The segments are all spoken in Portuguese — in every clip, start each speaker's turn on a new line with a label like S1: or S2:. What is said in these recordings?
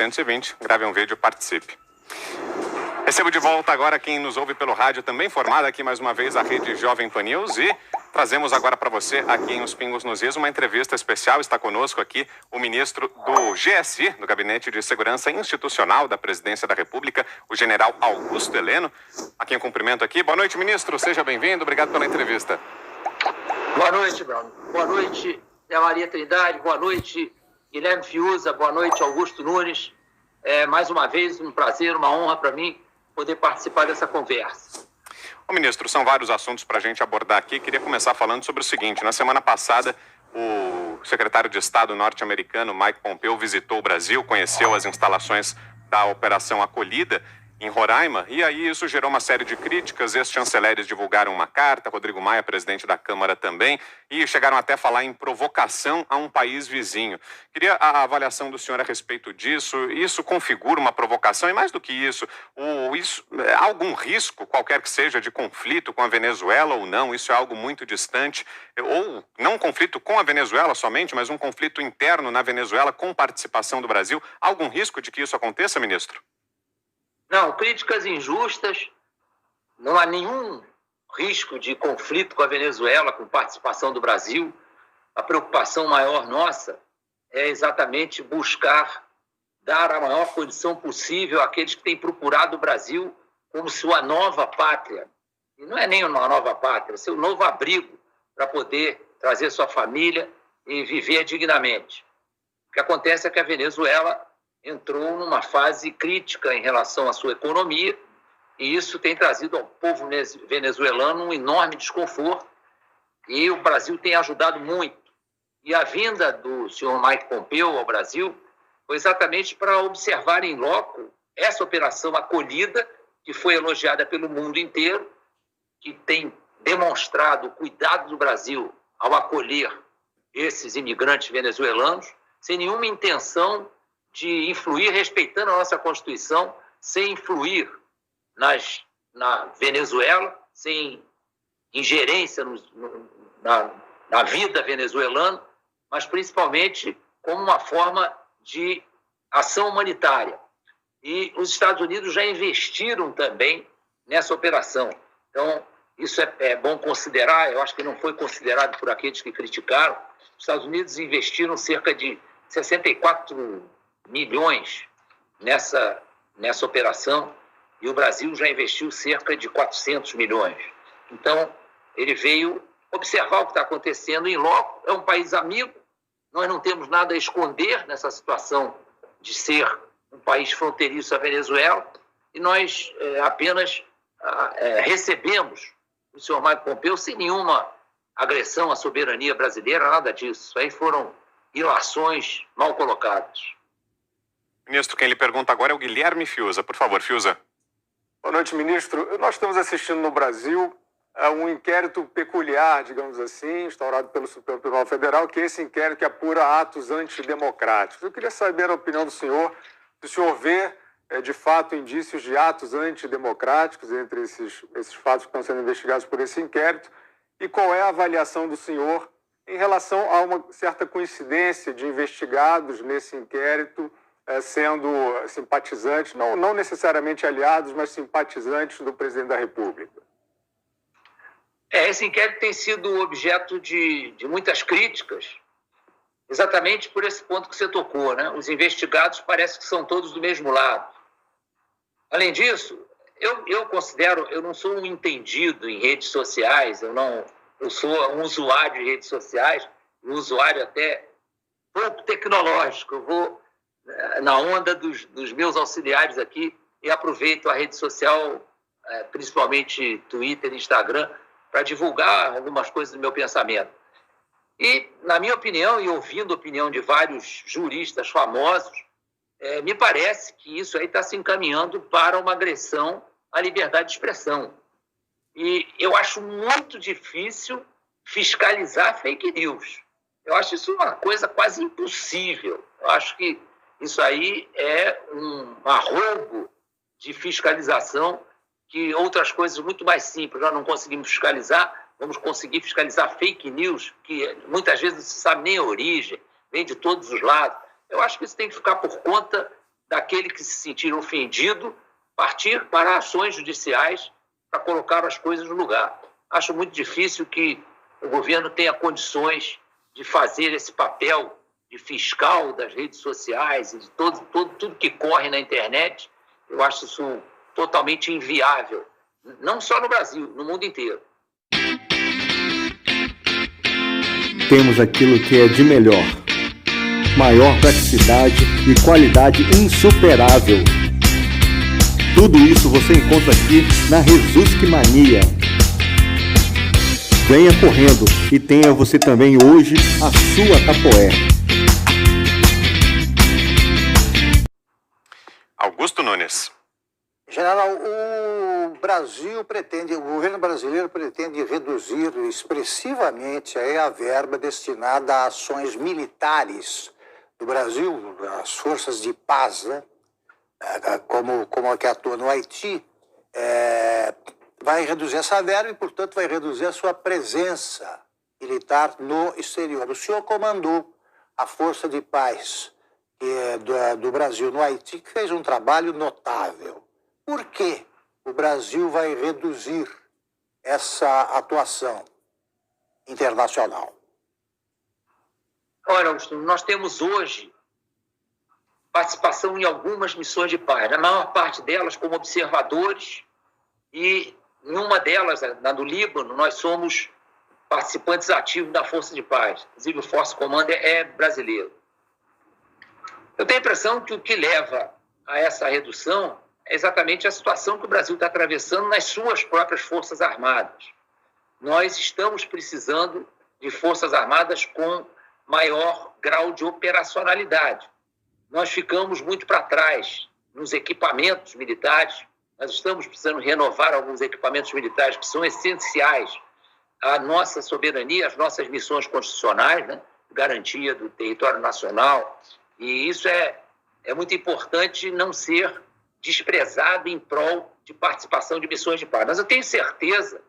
S1: 820, grave um vídeo, participe. Recebo de volta agora quem nos ouve pelo rádio, também formada aqui mais uma vez a rede Jovem Pan News, e trazemos agora para você aqui em Os Pingos nos Is uma entrevista especial. Está conosco aqui o ministro do GSI, do Gabinete de Segurança Institucional da Presidência da República, o general Augusto Heleno, a quem eu cumprimento aqui. Boa noite, ministro, seja bem-vindo, obrigado pela entrevista.
S2: Boa noite, Bruno. Boa noite, Maria Trindade, boa noite, Guilherme Fiuza, boa noite, Augusto Nunes. Mais uma vez, um prazer, uma honra para mim poder participar dessa conversa.
S1: Ô, ministro, são vários assuntos para a gente abordar aqui. Queria começar falando sobre o seguinte: na semana passada, o secretário de Estado norte-americano, Mike Pompeo, visitou o Brasil, conheceu as instalações da Operação Acolhida em Roraima, e aí isso gerou uma série de críticas. Ex-chanceleres divulgaram uma carta, Rodrigo Maia, presidente da Câmara, também, e chegaram até a falar em provocação a um país vizinho. Queria a avaliação do senhor a respeito disso. Isso configura uma provocação? E mais do que isso, há algum risco, qualquer que seja, de conflito com a Venezuela ou não? Isso é algo muito distante? Ou não um conflito com a Venezuela somente, mas um conflito interno na Venezuela com participação do Brasil? Há algum risco de que isso aconteça, ministro?
S2: Não, críticas injustas, não há nenhum risco de conflito com a Venezuela, com participação do Brasil. A preocupação maior nossa é exatamente buscar dar a maior condição possível àqueles que têm procurado o Brasil como sua nova pátria. E não é nem uma nova pátria, é seu novo abrigo para poder trazer sua família e viver dignamente. O que acontece é que a Venezuela entrou numa fase crítica em relação à sua economia, e isso tem trazido ao povo venezuelano um enorme desconforto, e o Brasil tem ajudado muito. E a vinda do senhor Mike Pompeo ao Brasil foi exatamente para observar em loco essa operação acolhida, que foi elogiada pelo mundo inteiro, que tem demonstrado o cuidado do Brasil ao acolher esses imigrantes venezuelanos, sem nenhuma intenção de influir, respeitando a nossa Constituição, sem influir na Venezuela, sem ingerência na vida venezuelana, mas principalmente como uma forma de ação humanitária. E os Estados Unidos já investiram também nessa operação. Então, isso é bom considerar, eu acho que não foi considerado por aqueles que criticaram. Os Estados Unidos investiram cerca de 64 milhões nessa operação, e o Brasil já investiu cerca de 400 milhões. Então, ele veio observar o que está acontecendo em loco. É um país amigo, nós não temos nada a esconder nessa situação de ser um país fronteiriço à Venezuela, e nós apenas recebemos o senhor Mike Pompeo sem nenhuma agressão à soberania brasileira, nada disso. Isso aí foram ilações mal colocadas.
S1: Ministro, quem lhe pergunta agora é o Guilherme Fiuza. Por favor, Fiuza.
S3: Boa noite, ministro. Nós estamos assistindo no Brasil a um inquérito peculiar, digamos assim, instaurado pelo Supremo Tribunal Federal, que é esse inquérito que apura atos antidemocráticos. Eu queria saber a opinião do senhor, se o senhor vê, de fato, indícios de atos antidemocráticos entre esses fatos que estão sendo investigados por esse inquérito, e qual é a avaliação do senhor em relação a uma certa coincidência de investigados nesse inquérito sendo simpatizantes, não necessariamente aliados, mas simpatizantes do presidente da República.
S2: Esse inquérito tem sido objeto de muitas críticas, exatamente por esse ponto que você tocou, né? Os investigados parece que são todos do mesmo lado. Além disso, eu considero, eu não sou um entendido em redes sociais, eu sou um usuário de redes sociais, um usuário até pouco tecnológico. Eu vou na onda dos meus auxiliares aqui e aproveito a rede social, principalmente Twitter e Instagram, para divulgar algumas coisas do meu pensamento. E, na minha opinião, e ouvindo a opinião de vários juristas famosos, me parece que isso aí está se encaminhando para uma agressão à liberdade de expressão. E eu acho muito difícil fiscalizar fake news. Eu acho isso uma coisa quase impossível. Eu acho que isso aí é um arrobo de fiscalização, que outras coisas muito mais simples nós não conseguimos fiscalizar. Vamos conseguir fiscalizar fake news, que muitas vezes não se sabe nem a origem, vem de todos os lados. Eu acho que isso tem que ficar por conta daquele que se sentir ofendido partir para ações judiciais para colocar as coisas no lugar. Acho muito difícil que o governo tenha condições de fazer esse papel de fiscal das redes sociais e de tudo que corre na internet. Eu acho isso totalmente inviável, não só no Brasil, no mundo inteiro.
S4: Temos aquilo que é de melhor. Maior praticidade e qualidade insuperável. Tudo isso você encontra aqui na Resulsk Mania. Venha correndo e tenha você também hoje a sua Tapoé.
S1: Augusto Nunes.
S5: General, o governo brasileiro pretende reduzir expressivamente a verba destinada a ações militares do Brasil, as forças de paz, né? Como a que atua no Haiti, vai reduzir essa verba e, portanto, vai reduzir a sua presença militar no exterior. O senhor comandou a Força de Paz do Brasil no Haiti, que fez um trabalho notável. Por que o Brasil vai reduzir essa atuação internacional?
S2: Olha, Augusto, nós temos hoje participação em algumas missões de paz, na maior parte delas como observadores, e em uma delas, na do Líbano, nós somos participantes ativos da Força de Paz. Inclusive, o Force Commander é brasileiro. Eu tenho a impressão que o que leva a essa redução é exatamente a situação que o Brasil está atravessando nas suas próprias Forças Armadas. Nós estamos precisando de Forças Armadas com maior grau de operacionalidade. Nós ficamos muito para trás nos equipamentos militares. Nós estamos precisando renovar alguns equipamentos militares que são essenciais à nossa soberania, às nossas missões constitucionais, né? Garantia do território nacional. E isso é muito importante não ser desprezado em prol de participação de missões de paz. Mas eu tenho certeza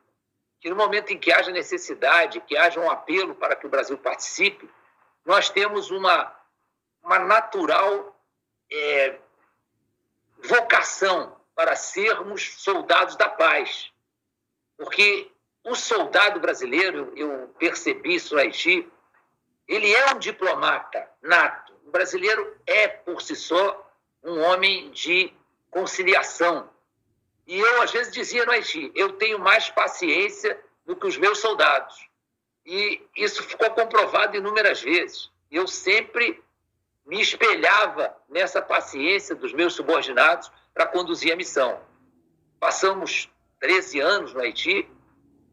S2: que no momento em que haja necessidade, que haja um apelo para que o Brasil participe, nós temos uma natural vocação para sermos soldados da paz. Porque o soldado brasileiro, eu percebi isso no Haiti, ele é um diplomata nato. O brasileiro é, por si só, um homem de conciliação. E eu, às vezes, dizia no Haiti, eu tenho mais paciência do que os meus soldados. E isso ficou comprovado inúmeras vezes. Eu sempre me espelhava nessa paciência dos meus subordinados para conduzir a missão. Passamos 13 anos no Haiti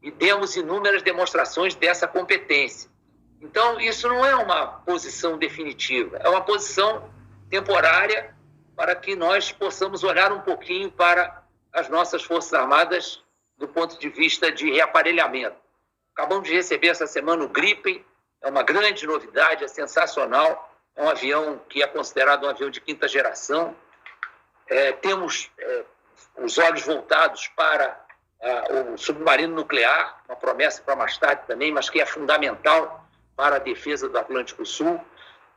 S2: e demos inúmeras demonstrações dessa competência. Então, isso não é uma posição definitiva, é uma posição temporária para que nós possamos olhar um pouquinho para as nossas Forças Armadas do ponto de vista de reaparelhamento. Acabamos de receber essa semana o Gripen, é uma grande novidade, é sensacional, é um avião que é considerado um avião de quinta geração. Temos os olhos voltados para o submarino nuclear, uma promessa para mais tarde também, mas que é fundamental para a defesa do Atlântico Sul.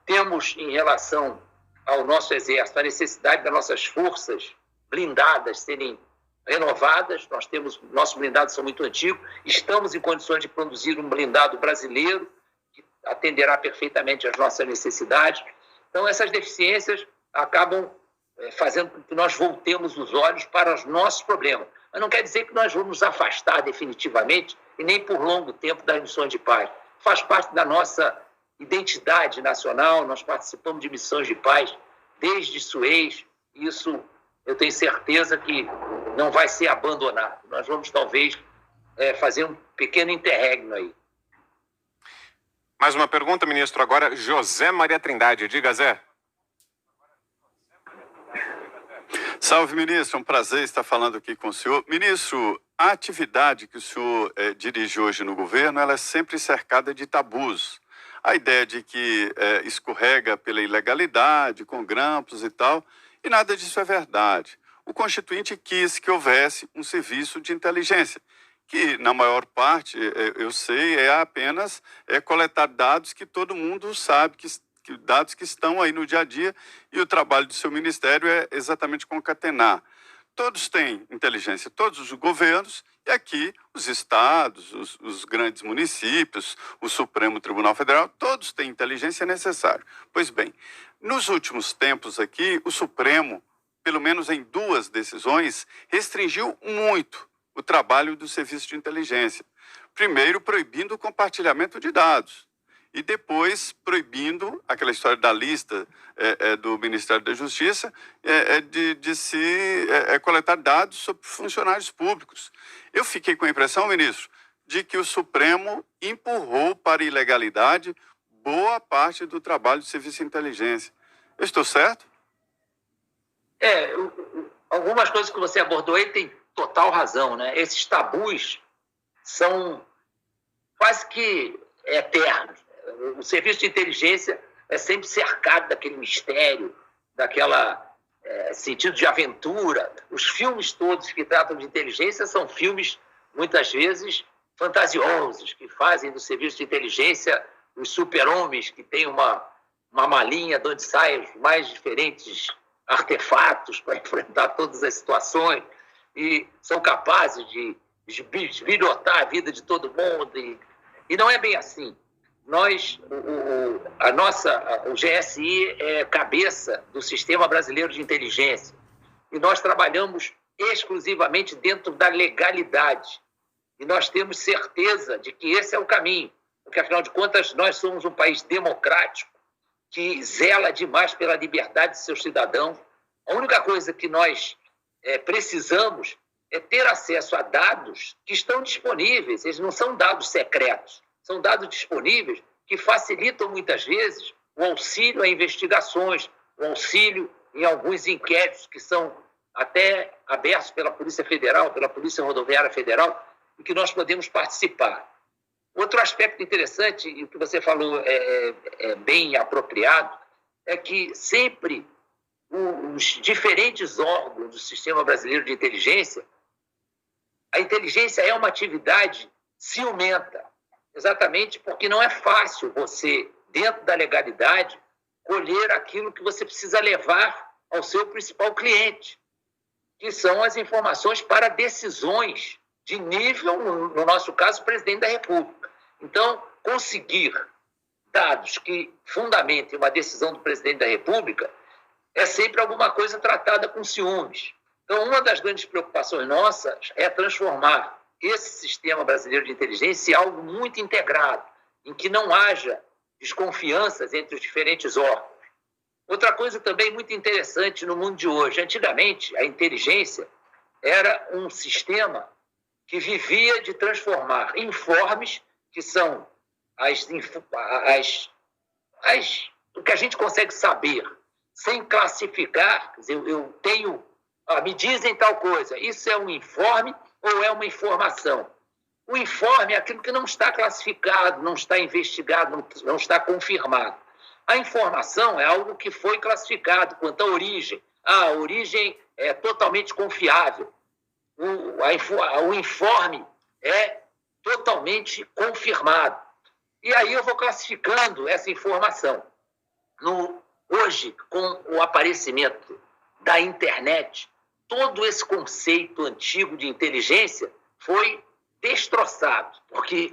S2: Temos, em relação ao nosso Exército, a necessidade das nossas forças blindadas serem renovadas. Nós temos, nossos blindados são muito antigos, estamos em condições de produzir um blindado brasileiro que atenderá perfeitamente às nossas necessidades. Então, essas deficiências acabam fazendo com que nós voltemos os olhos para os nossos problemas. Mas não quer dizer que nós vamos nos afastar definitivamente e nem por longo tempo das missões de paz. Faz parte da nossa identidade nacional, nós participamos de missões de paz desde Suez, e isso eu tenho certeza que não vai ser abandonado. Nós vamos, talvez, fazer um pequeno interregno aí.
S1: Mais uma pergunta, ministro. Agora, José Maria Trindade. Diga, Zé.
S6: Salve, ministro. É um prazer estar falando aqui com o senhor. Ministro, a atividade que o senhor dirige hoje no governo, ela é sempre cercada de tabus. A ideia de que escorrega pela ilegalidade, com grampos e tal, e nada disso é verdade. O Constituinte quis que houvesse um serviço de inteligência, que na maior parte, eu sei, é apenas coletar dados que todo mundo sabe que dados que estão aí no dia a dia, e o trabalho do seu ministério é exatamente concatenar. Todos têm inteligência, todos os governos, e aqui os estados, os grandes municípios, o Supremo Tribunal Federal, todos têm inteligência necessária. Pois bem, nos últimos tempos aqui, o Supremo, pelo menos em 2 decisões, restringiu muito o trabalho do serviço de inteligência. Primeiro, proibindo o compartilhamento de dados. E depois proibindo aquela história da lista do Ministério da Justiça de se coletar dados sobre funcionários públicos. Eu fiquei com a impressão, ministro, de que o Supremo empurrou para a ilegalidade boa parte do trabalho do Serviço de Inteligência. Eu estou certo?
S2: Algumas coisas que você abordou aí tem total razão, né? Esses tabus são quase que eternos. O serviço de inteligência é sempre cercado daquele mistério, daquela sentido de aventura. Os filmes todos que tratam de inteligência são filmes, muitas vezes, fantasiosos, que fazem do serviço de inteligência os super-homens que têm uma malinha de onde saem os mais diferentes artefatos para enfrentar todas as situações e são capazes de desbilhotar a vida de todo mundo. E não é bem assim. O GSI é cabeça do Sistema Brasileiro de Inteligência e nós trabalhamos exclusivamente dentro da legalidade e nós temos certeza de que esse é o caminho, porque, afinal de contas, nós somos um país democrático que zela demais pela liberdade de seus cidadãos. A única coisa que nós precisamos é ter acesso a dados que estão disponíveis, eles não são dados secretos. São dados disponíveis que facilitam, muitas vezes, o auxílio a investigações, o auxílio em alguns inquéritos que são até abertos pela Polícia Federal, pela Polícia Rodoviária Federal, e que nós podemos participar. Outro aspecto interessante, e o que você falou é bem apropriado, é que sempre os diferentes órgãos do Sistema Brasileiro de Inteligência, a inteligência é uma atividade ciumenta, exatamente porque não é fácil você, dentro da legalidade, colher aquilo que você precisa levar ao seu principal cliente, que são as informações para decisões de nível, no nosso caso, o presidente da República. Então, conseguir dados que fundamentem uma decisão do presidente da República é sempre alguma coisa tratada com ciúmes. Então, uma das grandes preocupações nossas é transformar esse sistema brasileiro de inteligência em algo muito integrado, em que não haja desconfianças entre os diferentes órgãos. Outra coisa também muito interessante no mundo de hoje, antigamente a inteligência era um sistema que vivia de transformar informes, que são o que a gente consegue saber, sem classificar. Quer dizer, eu tenho, me dizem tal coisa, isso é um informe ou é uma informação? O informe é aquilo que não está classificado, não está investigado, não está confirmado. A informação é algo que foi classificado quanto à origem. A origem é totalmente confiável. O informe é totalmente confirmado. E aí eu vou classificando essa informação. Hoje, com o aparecimento da internet, todo esse conceito antigo de inteligência foi destroçado, porque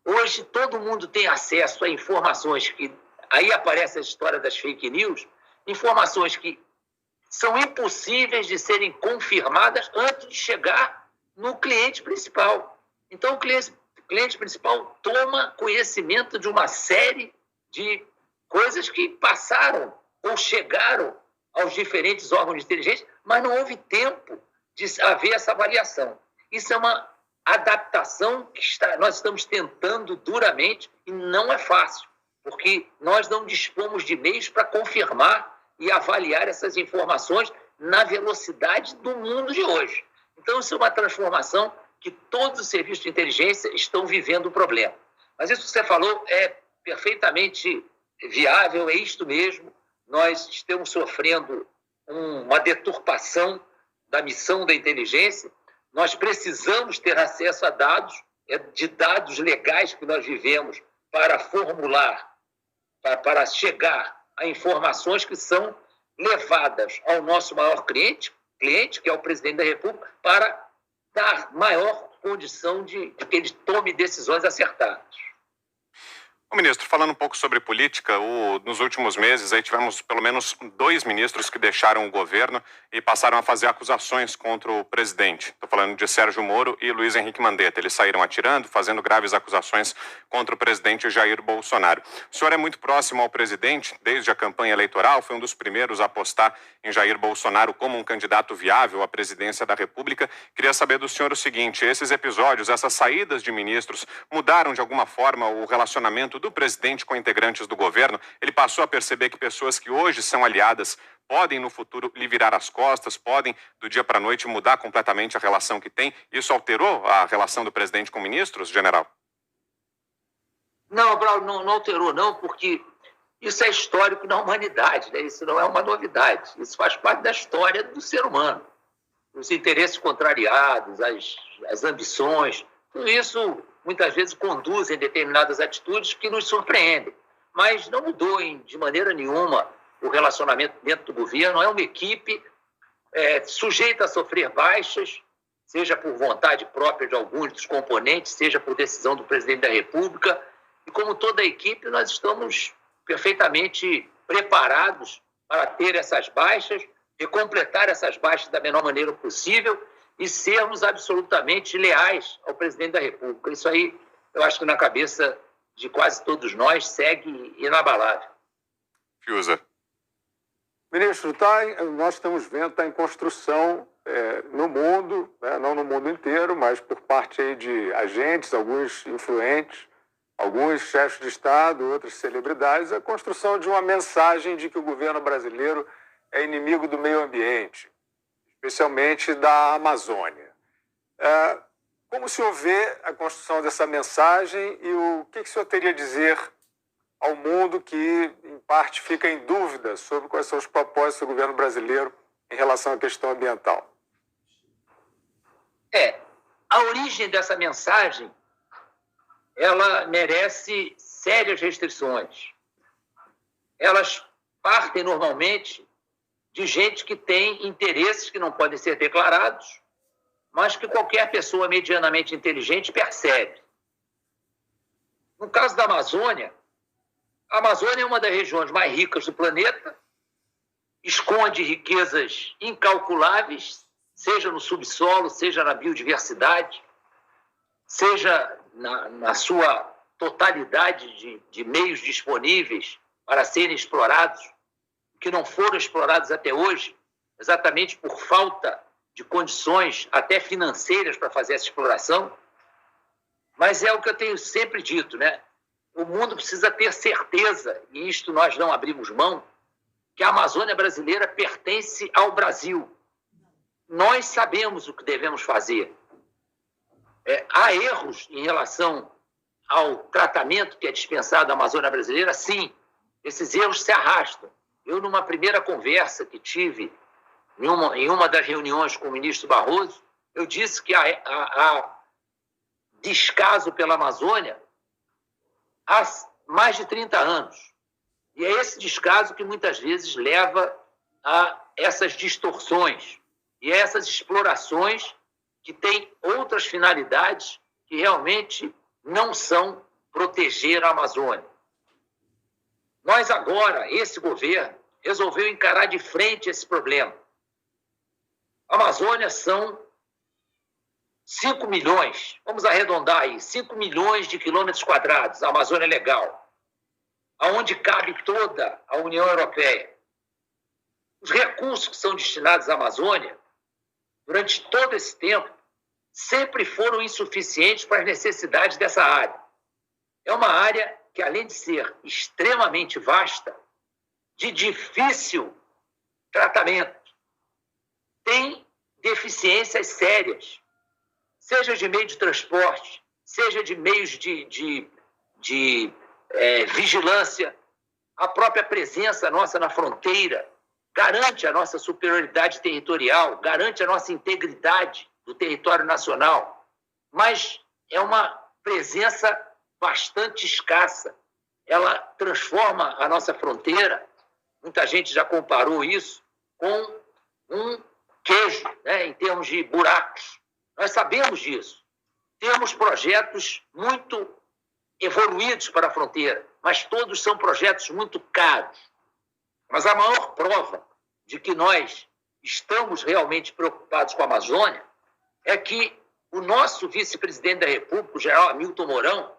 S2: hoje todo mundo tem acesso a informações que... Aí aparece a história das fake news, informações que são impossíveis de serem confirmadas antes de chegar no cliente principal. Então, o cliente principal toma conhecimento de uma série de coisas que passaram ou chegaram aos diferentes órgãos de inteligência, mas não houve tempo de haver essa avaliação. Isso é uma adaptação que nós estamos tentando duramente e não é fácil, porque nós não dispomos de meios para confirmar e avaliar essas informações na velocidade do mundo de hoje. Então, isso é uma transformação que todos os serviços de inteligência estão vivendo o problema. Mas isso que você falou é perfeitamente viável, é isto mesmo. Nós estamos sofrendo uma deturpação da missão da inteligência. Nós precisamos ter acesso a dados, de dados legais que nós vivemos, para formular para chegar a informações que são levadas ao nosso maior cliente, que é o presidente da República, para dar maior condição de que ele tome decisões acertadas.
S1: O ministro, falando um pouco sobre política, nos últimos meses aí tivemos pelo menos 2 ministros que deixaram o governo e passaram a fazer acusações contra o presidente. Estou falando de Sérgio Moro e Luiz Henrique Mandetta. Eles saíram atirando, fazendo graves acusações contra o presidente Jair Bolsonaro. O senhor é muito próximo ao presidente desde a campanha eleitoral, foi um dos primeiros a apostar em Jair Bolsonaro como um candidato viável à presidência da República. Queria saber do senhor o seguinte: esses episódios, essas saídas de ministros, mudaram de alguma forma o relacionamento do presidente com integrantes do governo? Ele passou a perceber que pessoas que hoje são aliadas podem no futuro lhe virar as costas, podem do dia para a noite mudar completamente a relação que tem? Isso alterou a relação do presidente com ministros, general?
S2: Não, Braulio, não alterou não, porque isso é histórico na humanidade, né? Isso não é uma novidade, isso faz parte da história do ser humano. Os interesses contrariados, as ambições, tudo isso muitas vezes conduzem determinadas atitudes que nos surpreendem. Mas não mudou de maneira nenhuma o relacionamento dentro do governo. É uma equipe sujeita a sofrer baixas, seja por vontade própria de alguns dos componentes, seja por decisão do presidente da República. E como toda a equipe, nós estamos perfeitamente preparados para ter essas baixas e completar essas baixas da menor maneira possível e sermos absolutamente leais ao presidente da República. Isso aí, eu acho que na cabeça de quase todos nós segue inabalável.
S1: Fiuza.
S3: Ministro, nós estamos vendo, está em construção no mundo, né, não no mundo inteiro, mas por parte aí de agentes, alguns influentes, alguns chefes de Estado, outras celebridades, a construção de uma mensagem de que o governo brasileiro é inimigo do meio ambiente, especialmente da Amazônia. Como o senhor vê a construção dessa mensagem e o que o senhor teria a dizer ao mundo que, em parte, fica em dúvida sobre quais são os propósitos do governo brasileiro em relação à questão ambiental?
S2: A origem dessa mensagem, ela merece sérias restrições. Elas partem normalmente de gente que tem interesses que não podem ser declarados, mas que qualquer pessoa medianamente inteligente percebe. No caso da Amazônia, a Amazônia é uma das regiões mais ricas do planeta, esconde riquezas incalculáveis, seja no subsolo, seja na biodiversidade, seja na sua totalidade de meios disponíveis para serem explorados, que não foram explorados até hoje, exatamente por falta de condições até financeiras para fazer essa exploração. Mas é o que eu tenho sempre dito, né? O mundo precisa ter certeza, e isto nós não abrimos mão, que a Amazônia brasileira pertence ao Brasil. Nós sabemos o que devemos fazer. Há erros em relação ao tratamento que é dispensado à Amazônia brasileira? Sim, esses erros se arrastam. Eu, numa primeira conversa que tive em uma das reuniões com o ministro Barroso, eu disse que há descaso pela Amazônia há mais de 30 anos. E é esse descaso que muitas vezes leva a essas distorções e a essas explorações que têm outras finalidades que realmente não são proteger a Amazônia. Nós agora, esse governo, resolveu encarar de frente esse problema. A Amazônia são 5 milhões, vamos arredondar aí, 5 milhões de quilômetros quadrados, a Amazônia legal, aonde cabe toda a União Europeia. Os recursos que são destinados à Amazônia, durante todo esse tempo, sempre foram insuficientes para as necessidades dessa área. É uma área que, além de ser extremamente vasta, de difícil tratamento, tem deficiências sérias, seja de meio de transporte, seja de meios de vigilância. A própria presença nossa na fronteira garante a nossa superioridade territorial, garante a nossa integridade do território nacional, mas é uma presença bastante escassa. ela transforma a nossa fronteira, muita gente já comparou isso, com um queijo, né, em termos de buracos. Nós sabemos disso. Temos projetos muito evoluídos para a fronteira, mas todos são projetos muito caros. Mas a maior prova de que nós estamos realmente preocupados com a Amazônia é que o nosso vice-presidente da República, o general Hamilton Mourão,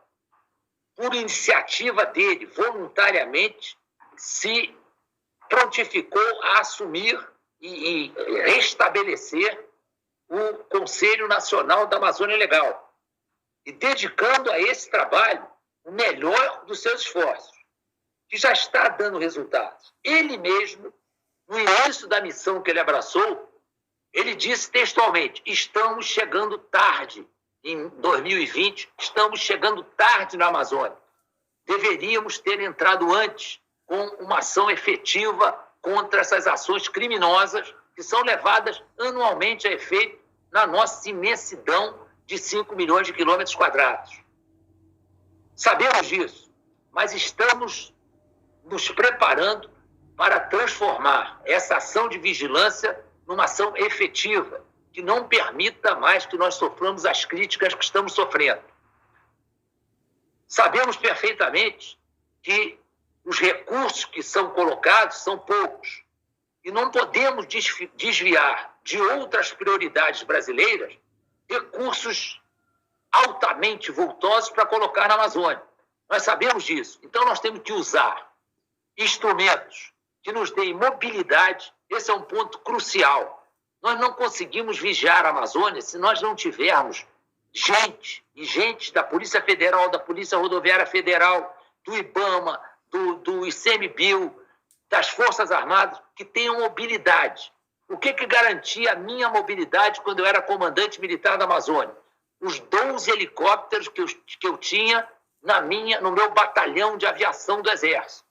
S2: por iniciativa dele, voluntariamente, se prontificou a assumir e restabelecer o Conselho Nacional da Amazônia Legal, e dedicando a esse trabalho o melhor dos seus esforços, que já está dando resultados. Ele mesmo, no início da missão que ele abraçou, ele disse textualmente: estamos chegando tarde em 2020, estamos chegando tarde na Amazônia. Deveríamos ter entrado antes com uma ação efetiva contra essas ações criminosas que são levadas anualmente a efeito na nossa imensidão de 5 milhões de quilômetros quadrados. Sabemos disso, mas estamos nos preparando para transformar essa ação de vigilância numa ação efetiva, que não permita mais que nós soframos as críticas que estamos sofrendo. Sabemos perfeitamente que os recursos que são colocados são poucos e não podemos desviar de outras prioridades brasileiras recursos altamente vultosos para colocar na Amazônia. Nós sabemos disso. Então, nós temos que usar instrumentos que nos deem mobilidade. Esse é um ponto crucial. Nós não conseguimos vigiar a Amazônia se nós não tivermos gente da Polícia Federal, da Polícia Rodoviária Federal, do IBAMA, do ICMBio, das Forças Armadas, que tenham mobilidade. O que garantia a minha mobilidade quando eu era comandante militar da Amazônia? Os 12 helicópteros que eu tinha no meu batalhão de aviação do Exército.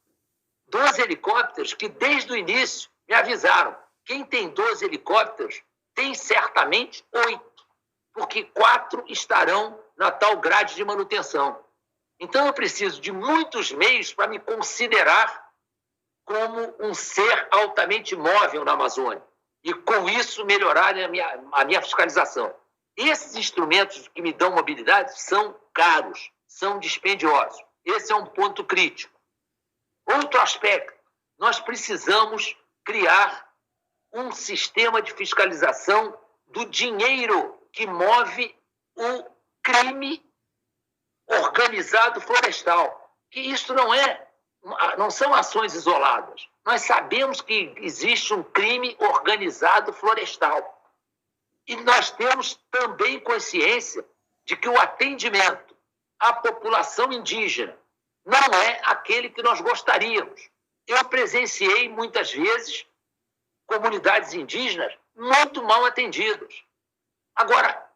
S2: 12 helicópteros que, desde o início, me avisaram: quem tem 12 helicópteros tem certamente 8, porque 4 estarão na tal grade de manutenção. Então, eu preciso de muitos meios para me considerar como um ser altamente móvel na Amazônia e, com isso, melhorar a minha fiscalização. Esses instrumentos que me dão mobilidade são caros, são dispendiosos. Esse é um ponto crítico. Outro aspecto, nós precisamos criar um sistema de fiscalização do dinheiro que move o crime organizado florestal. Que isso não são ações isoladas. Nós sabemos que existe um crime organizado florestal. E nós temos também consciência de que o atendimento à população indígena não é aquele que nós gostaríamos. Eu presenciei, muitas vezes, comunidades indígenas muito mal atendidas. Agora,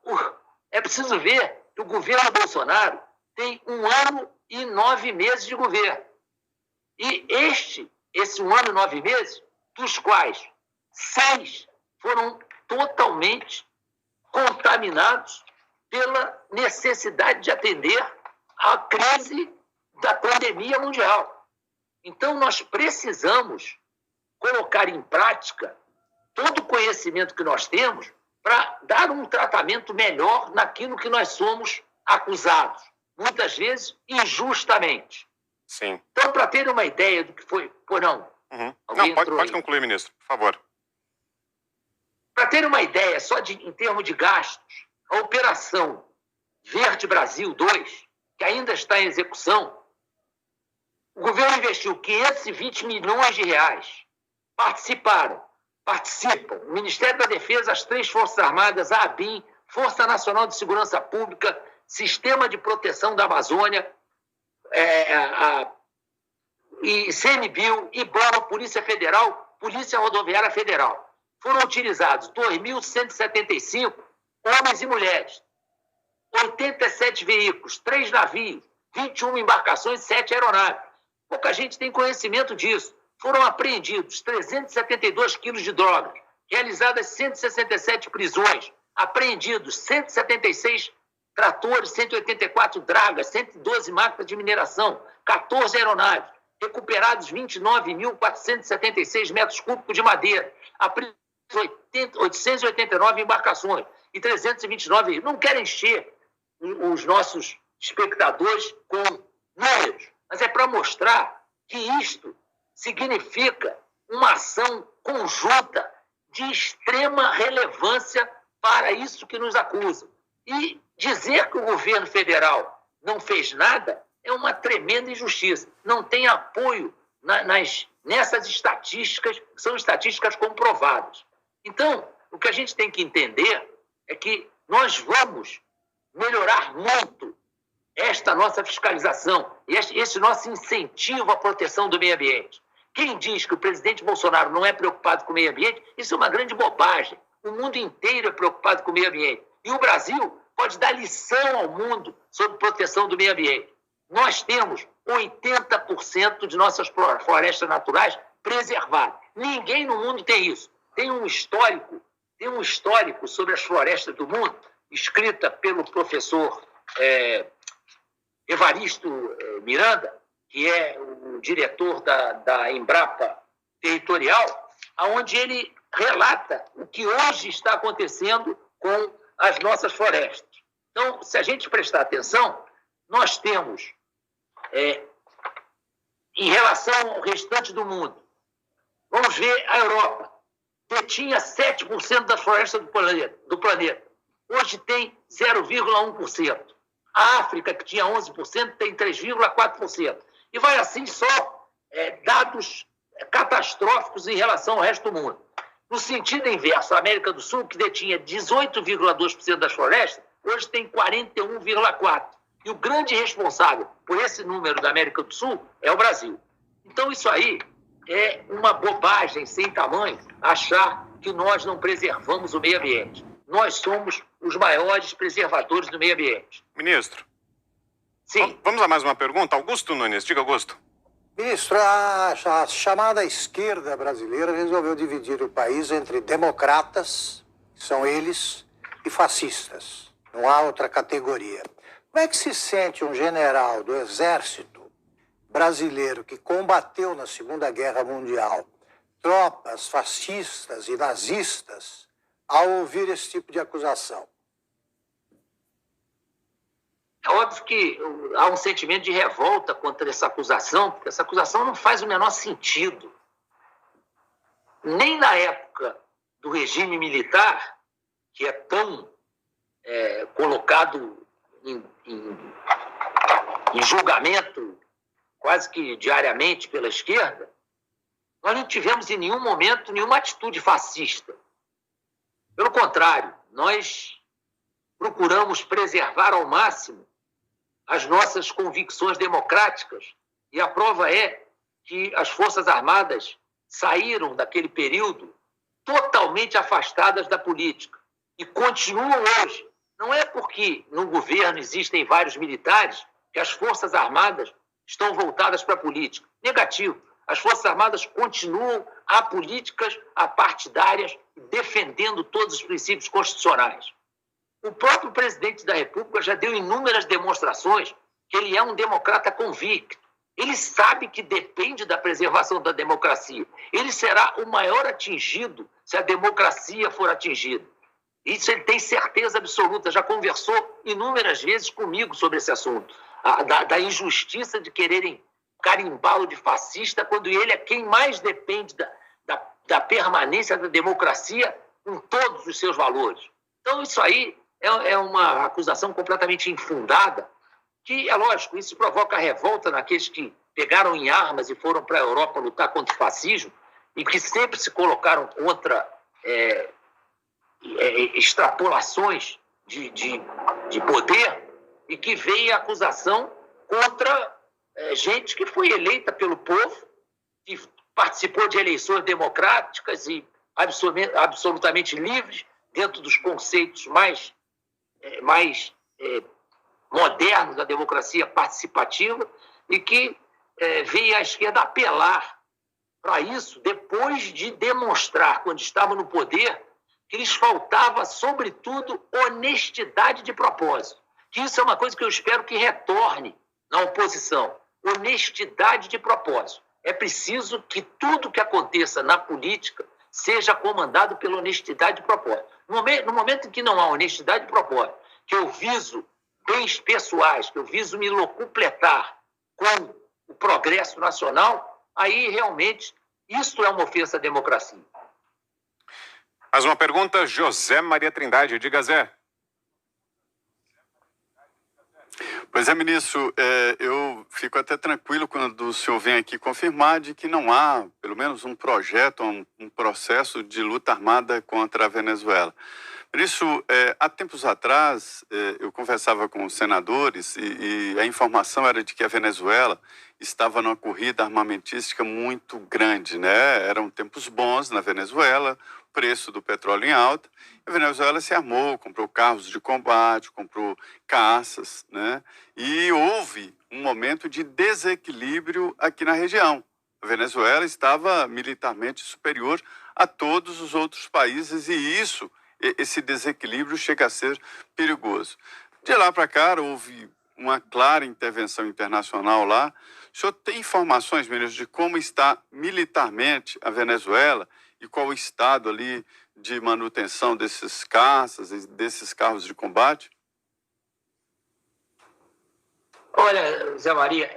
S2: é preciso ver que o governo Bolsonaro tem 1 ano e 9 meses de governo. E esse 1 ano e 9 meses, dos quais 6 foram totalmente contaminados pela necessidade de atender à crise da pandemia mundial. Então, nós precisamos colocar em prática todo o conhecimento que nós temos para dar um tratamento melhor naquilo que nós somos acusados, muitas vezes injustamente.
S1: Sim.
S2: Então, para ter uma ideia do que foi... Não,
S1: não, pode concluir, ministro, por favor.
S2: Para ter uma ideia, só em termos de gastos, a Operação Verde Brasil 2, que ainda está em execução, o governo investiu 520 milhões de reais. Participam o Ministério da Defesa, as 3 Forças Armadas, a ABIN, Força Nacional de Segurança Pública, Sistema de Proteção da Amazônia, ICMBio, IBAMA, Polícia Federal, Polícia Rodoviária Federal. Foram utilizados 2.175 homens e mulheres, 87 veículos, 3 navios, 21 embarcações, 7 aeronaves. Pouca gente tem conhecimento disso. Foram apreendidos 372 quilos de drogas, realizadas 167 prisões, apreendidos 176 tratores, 184 dragas, 112 máquinas de mineração, 14 aeronaves, recuperados 29.476 metros cúbicos de madeira, 889 embarcações e 329. Não quero encher os nossos espectadores com números, mas é para mostrar que isto significa uma ação conjunta de extrema relevância para isso que nos acusam. E dizer que o governo federal não fez nada é uma tremenda injustiça. Não tem apoio nessas estatísticas, que são estatísticas comprovadas. Então, o que a gente tem que entender é que nós vamos melhorar muito esta nossa fiscalização, esse nosso incentivo à proteção do meio ambiente. Quem diz que o presidente Bolsonaro não é preocupado com o meio ambiente, isso é uma grande bobagem. O mundo inteiro é preocupado com o meio ambiente. E o Brasil pode dar lição ao mundo sobre proteção do meio ambiente. Nós temos 80% de nossas florestas naturais preservadas. Ninguém no mundo tem isso. Tem um histórico sobre as florestas do mundo, escrita pelo professor Evaristo Miranda, que é o diretor da Embrapa Territorial, onde ele relata o que hoje está acontecendo com as nossas florestas. Então, se a gente prestar atenção, nós temos, em relação ao restante do mundo, vamos ver a Europa, detinha 7% das florestas do planeta. Hoje tem 0,1%. A África, que tinha 11%, tem 3,4%. E vai assim só dados catastróficos em relação ao resto do mundo. No sentido inverso, a América do Sul, que detinha 18,2% das florestas, hoje tem 41,4%. E o grande responsável por esse número da América do Sul é o Brasil. Então, isso aí é uma bobagem sem tamanho achar que nós não preservamos o meio ambiente. Nós somos os maiores preservadores do meio ambiente.
S1: Ministro.
S2: Sim.
S1: Vamos a mais uma pergunta? Augusto Nunes, diga, Augusto.
S5: Ministro, a chamada esquerda brasileira resolveu dividir o país entre democratas, que são eles, e fascistas. Não há outra categoria. Como é que se sente um general do Exército brasileiro que combateu na Segunda Guerra Mundial tropas fascistas e nazistas ao ouvir esse tipo de acusação?
S2: É óbvio que há um sentimento de revolta contra essa acusação, porque essa acusação não faz o menor sentido. Nem na época do regime militar, que é tão colocado em julgamento quase que diariamente pela esquerda, nós não tivemos em nenhum momento nenhuma atitude fascista. Pelo contrário, nós procuramos preservar ao máximo as nossas convicções democráticas, e a prova é que as Forças Armadas saíram daquele período totalmente afastadas da política e continuam hoje. Não é porque no governo existem vários militares que as Forças Armadas estão voltadas para a política. Negativo. As Forças Armadas continuam apolíticas, apartidárias, defendendo todos os princípios constitucionais. O próprio presidente da República já deu inúmeras demonstrações que ele é um democrata convicto. Ele sabe que depende da preservação da democracia. Ele será o maior atingido se a democracia for atingida. Isso ele tem certeza absoluta. Já conversou inúmeras vezes comigo sobre esse assunto. Da injustiça de quererem carimbá-lo de fascista, quando ele é quem mais depende da permanência da democracia em todos os seus valores. Então, isso aí é uma acusação completamente infundada, que, é lógico, isso provoca revolta naqueles que pegaram em armas e foram para a Europa lutar contra o fascismo e que sempre se colocaram contra extrapolações de poder, e que veio a acusação contra gente que foi eleita pelo povo, que participou de eleições democráticas e absolutamente livres, dentro dos conceitos mais modernos da democracia participativa, e que veio a esquerda apelar para isso depois de demonstrar, quando estava no poder, que lhes faltava, sobretudo, honestidade de propósito. Que isso é uma coisa que eu espero que retorne na oposição. honestidade de propósito. É preciso que tudo que aconteça na política seja comandado pela honestidade de propósito. No momento em que não há honestidade de propósito, que eu viso bens pessoais, que eu viso me locupletar com o progresso nacional, aí realmente isso é uma ofensa à democracia.
S1: Mais uma pergunta, José Maria Trindade. Diga, Zé.
S6: Pois é, ministro, eu fico até tranquilo quando o senhor vem aqui confirmar de que não há, pelo menos, um projeto, um processo de luta armada contra a Venezuela. Ministro, há tempos atrás, eu conversava com os senadores e a informação era de que a Venezuela estava numa corrida armamentística muito grande, né? Eram tempos bons na Venezuela, o preço do petróleo em alta. A Venezuela se armou, comprou carros de combate, comprou caças, né? E houve um momento de desequilíbrio aqui na região. A Venezuela estava militarmente superior a todos os outros países e esse desequilíbrio chega a ser perigoso. De lá para cá, houve uma clara intervenção internacional lá. O senhor tem informações, ministro, de como está militarmente a Venezuela e qual o estado ali de manutenção desses caças e desses carros de combate?
S2: Olha, Zé Maria,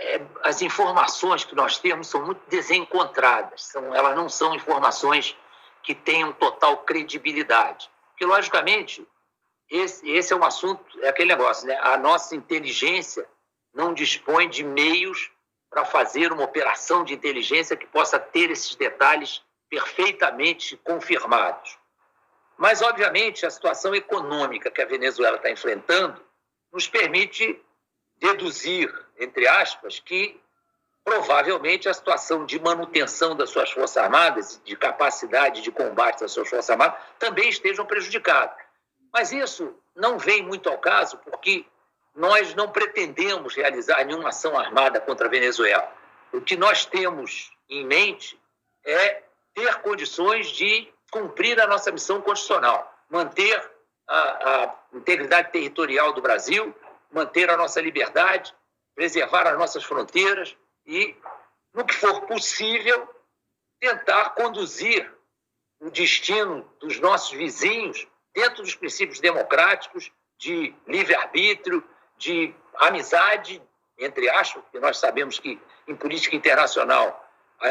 S2: as informações que nós temos são muito desencontradas. Elas não são informações que tenham total credibilidade. Porque, logicamente, esse é um assunto, é aquele negócio, né? A nossa inteligência não dispõe de meios para fazer uma operação de inteligência que possa ter esses detalhes perfeitamente confirmados. Mas, obviamente, a situação econômica que a Venezuela está enfrentando nos permite deduzir, entre aspas, que provavelmente a situação de manutenção das suas Forças Armadas, de capacidade de combate das suas Forças Armadas, também estejam prejudicadas. Mas isso não vem muito ao caso, porque nós não pretendemos realizar nenhuma ação armada contra a Venezuela. O que nós temos em mente é ter condições de cumprir a nossa missão constitucional, manter a integridade territorial do Brasil, manter a nossa liberdade, preservar as nossas fronteiras e, no que for possível, tentar conduzir o destino dos nossos vizinhos dentro dos princípios democráticos de livre-arbítrio, de amizade, entre aspas, porque nós sabemos que em política internacional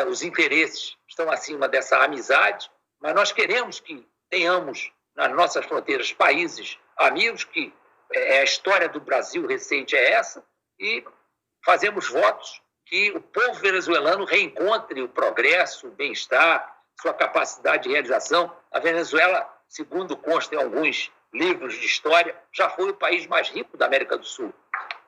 S2: os interesses estão acima dessa amizade, mas nós queremos que tenhamos nas nossas fronteiras países amigos, que a história do Brasil recente é essa, e fazemos votos que o povo venezuelano reencontre o progresso, o bem-estar, sua capacidade de realização. A Venezuela, segundo consta em alguns livros de história, já foi o país mais rico da América do Sul.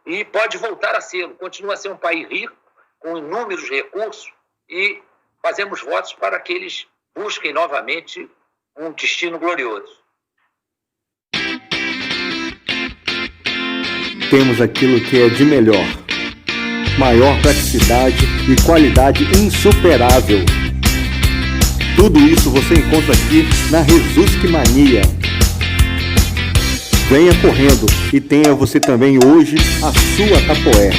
S2: E pode voltar a ser, continua a ser um país rico, com inúmeros recursos, e fazemos votos para que eles busquem novamente um destino glorioso.
S4: Temos aquilo que é de melhor. Maior praticidade e qualidade insuperável. Tudo isso você encontra aqui na Resulsk Mania. Venha correndo e tenha você também hoje a sua Tapoé.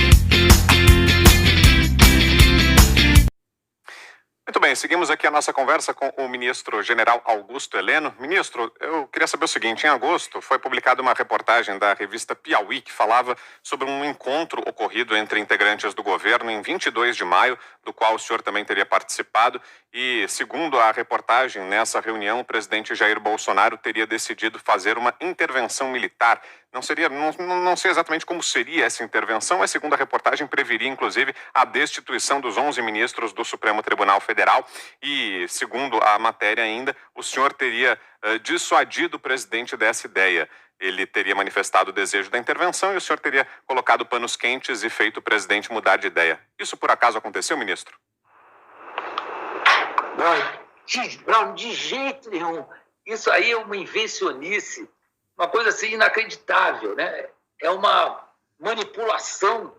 S1: Muito bem, seguimos aqui a nossa conversa com o ministro general Augusto Heleno. Ministro, eu queria saber o seguinte, em agosto foi publicada uma reportagem da revista Piauí que falava sobre um encontro ocorrido entre integrantes do governo em 22 de maio, do qual o senhor também teria participado, e segundo a reportagem, nessa reunião o presidente Jair Bolsonaro teria decidido fazer uma intervenção militar. Não sei exatamente como seria essa intervenção, mas segundo a reportagem previria inclusive a destituição dos 11 ministros do Supremo Tribunal Federal e, segundo a matéria ainda, o senhor teria dissuadido o presidente dessa ideia. Ele teria manifestado o desejo da intervenção e o senhor teria colocado panos quentes e feito o presidente mudar de ideia. Isso por acaso aconteceu, ministro?
S2: Não, de jeito nenhum. Isso aí é uma invencionice, uma coisa assim inacreditável, né? É uma manipulação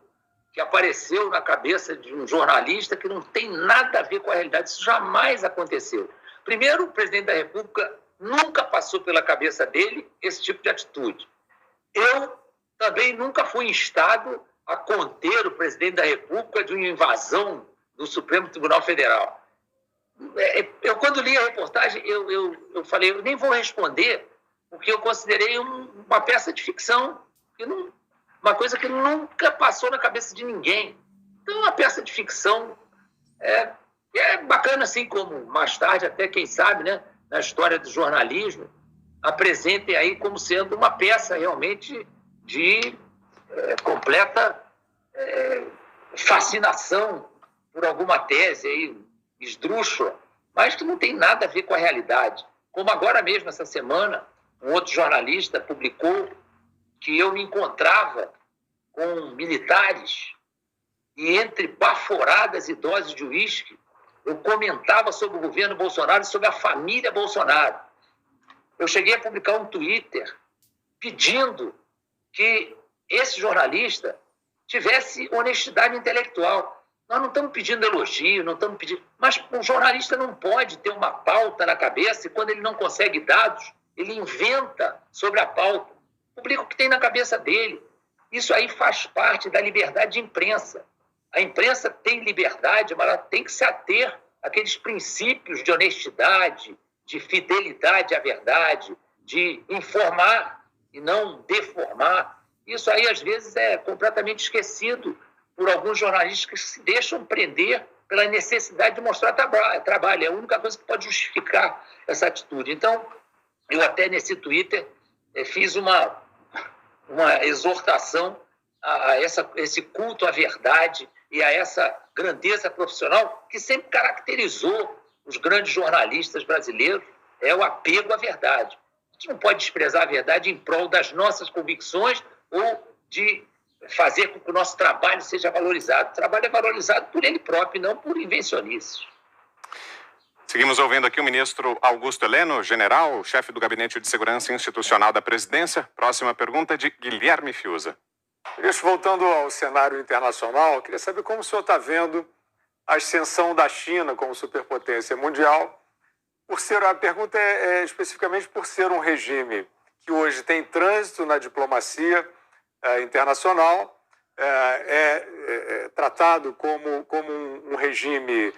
S2: que apareceu na cabeça de um jornalista que não tem nada a ver com a realidade. Isso jamais aconteceu. Primeiro, o presidente da República nunca passou pela cabeça dele esse tipo de atitude. Eu também nunca fui instado a conter o presidente da República de uma invasão do Supremo Tribunal Federal. Eu, quando li a reportagem, eu falei, eu nem vou responder, porque eu considerei uma peça de ficção, uma coisa que nunca passou na cabeça de ninguém. Então, uma peça de ficção é bacana, assim como mais tarde, até quem sabe, né, na história do jornalismo, apresentem aí como sendo uma peça realmente de completa fascinação por alguma tese aí, esdrúxula, mas que não tem nada a ver com a realidade. Como agora mesmo, essa semana, um outro jornalista publicou que eu me encontrava com militares e entre baforadas e doses de uísque, eu comentava sobre o governo Bolsonaro e sobre a família Bolsonaro. Eu cheguei a publicar um Twitter pedindo que esse jornalista tivesse honestidade intelectual. Nós não estamos pedindo elogio, não estamos pedindo... Mas um jornalista não pode ter uma pauta na cabeça e quando ele não consegue dados, ele inventa sobre a pauta. Publica o que tem na cabeça dele. Isso aí faz parte da liberdade de imprensa. A imprensa tem liberdade, mas ela tem que se ater àqueles princípios de honestidade, de fidelidade à verdade, de informar e não deformar. Isso aí, às vezes, é completamente esquecido por alguns jornalistas que se deixam prender pela necessidade de mostrar trabalho. É a única coisa que pode justificar essa atitude. Então, eu até nesse Twitter fiz uma exortação a esse culto à verdade e a essa grandeza profissional que sempre caracterizou os grandes jornalistas brasileiros, é o apego à verdade. A gente não pode desprezar a verdade em prol das nossas convicções ou de fazer com que o nosso trabalho seja valorizado. O trabalho é valorizado por ele próprio, não por invencionices.
S1: Seguimos ouvindo aqui o ministro Augusto Heleno, general, chefe do Gabinete de Segurança Institucional da Presidência. Próxima pergunta de Guilherme Fiuza.
S3: Ministro, voltando ao cenário internacional, queria saber como o senhor está vendo a ascensão da China como superpotência mundial. A pergunta é especificamente por ser um regime que hoje tem trânsito na diplomacia internacional, tratado como um regime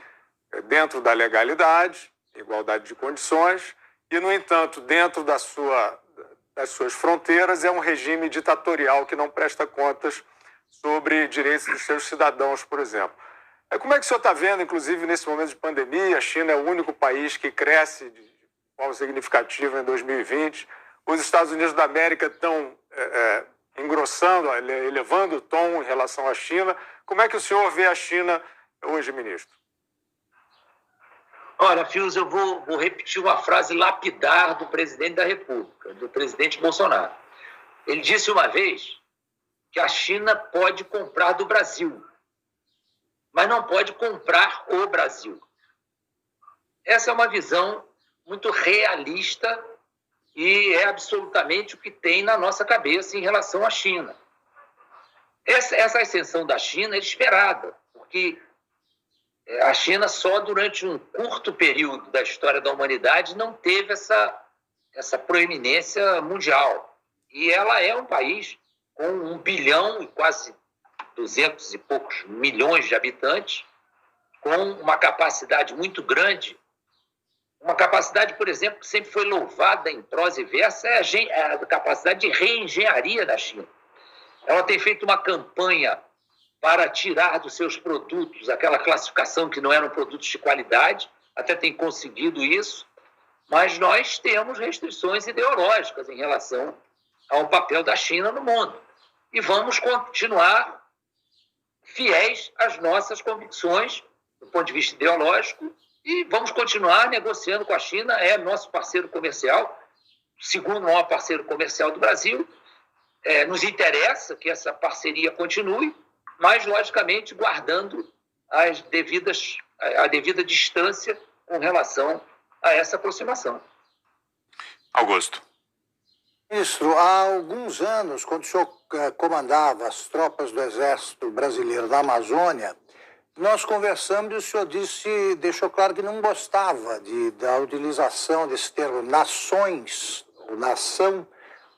S3: dentro da legalidade, igualdade de condições, e, no entanto, dentro das suas fronteiras, é um regime ditatorial que não presta contas sobre direitos dos seus cidadãos, por exemplo. Como é que o senhor está vendo, inclusive, nesse momento de pandemia? A China é o único país que cresce de forma significativa em 2020. Os Estados Unidos da América estão engrossando, elevando o tom em relação à China. Como é que o senhor vê a China hoje, ministro?
S2: Olha, Fios, eu vou repetir uma frase lapidar do presidente da República, do presidente Bolsonaro. Ele disse uma vez que a China pode comprar do Brasil, mas não pode comprar o Brasil. Essa é uma visão muito realista e é absolutamente o que tem na nossa cabeça em relação à China. Essa ascensão da China é esperada, porque a China só durante um curto período da história da humanidade não teve essa proeminência mundial. E ela é um país com 1 bilhão e quase 200 e poucos milhões de habitantes, com uma capacidade muito grande. Uma capacidade, por exemplo, que sempre foi louvada em prosa e verso, é a capacidade de reengenharia da China. Ela tem feito uma campanha para tirar dos seus produtos aquela classificação que não eram produtos de qualidade, até tem conseguido isso, mas nós temos restrições ideológicas em relação ao papel da China no mundo. E vamos continuar fiéis às nossas convicções do ponto de vista ideológico e vamos continuar negociando com a China, é nosso parceiro comercial, segundo maior parceiro comercial do Brasil. Nos interessa que essa parceria continue, mas, logicamente, guardando a devida distância com relação a essa aproximação.
S1: Augusto.
S5: Ministro, há alguns anos, quando o senhor comandava as tropas do Exército Brasileiro na Amazônia, nós conversamos e o senhor deixou claro que não gostava da utilização desse termo nações, ou nação,